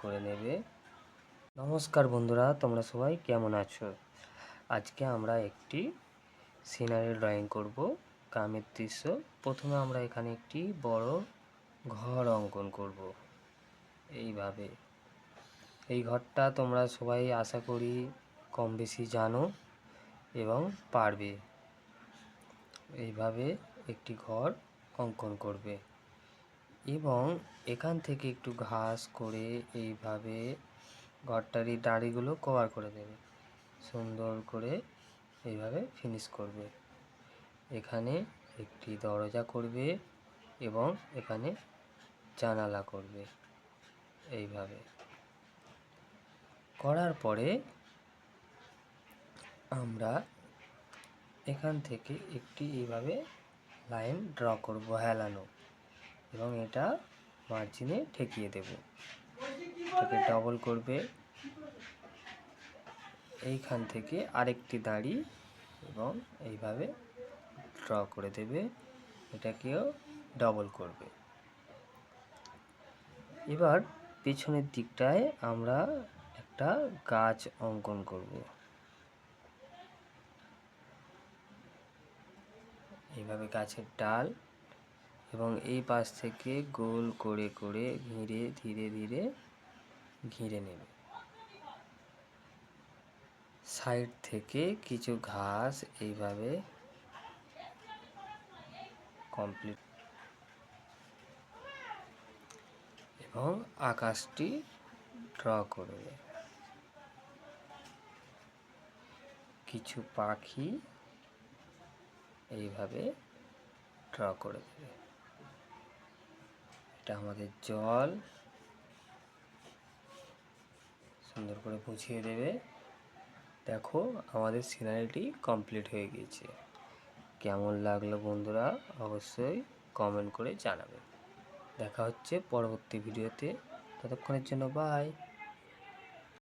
করে নেবে। নমস্কার বন্ধুরা, তোমরা সবাই কেমন আছো? আজকে আমরা একটি সিনারি ড্রয়িং করব, গ্রামের দৃশ্য। প্রথমে আমরা এখানে একটি বড় ঘর অঙ্কন করব। এইভাবে এই ঘরটা তোমরা সবাই আশা করি কম বেশি জানো এবং পারবে। এইভাবে একটি ঘর অঙ্কন করবে এবং এখান থেকে একটু ঘাস করে এইভাবে ঘরটারই দাড়িগুলো কভার করে দেবে, সুন্দর করে এইভাবে ফিনিশ করবে। এখানে একটি দরজা করবে এবং এখানে জানালা করবে। এইভাবে করার পরে আমরা এখান থেকে একটি এইভাবে লাইন ড্র করব হেলানো, এবং এটা মার্জিনে ঠেকিয়ে দেব। এটাকে ডবল করবে, এইখান থেকে আরেকটি দাড়ি এবং এইভাবে ড্র করে দেবে, এটাকেও ডবল করবে। এবার পেছনের দিকটায় আমরা একটা গাছ অঙ্কন করব। এইভাবে গাছের ডাল, এবং এই পাশ থেকে গোল করে করে ঘিরে ধীরে ধীরে ঘিরে নেবে। সাইড থেকে কিছু ঘাস এইভাবে কমপ্লিট, এবং আকাশটি ড্র করবে। কিছু পাখি এইভাবে ড্র করে দেবে। এটা আমাদের জল, সুন্দর করে বুঝিয়ে দেবে। দেখো আমাদের সিনারিটি কমপ্লিট হয়ে গেছে। কেমন লাগলো বন্ধুরা অবশ্যই কমেন্ট করে জানাবে। দেখা হচ্ছে পরবর্তী ভিডিওতে। ততক্ষণের জন্য বাই।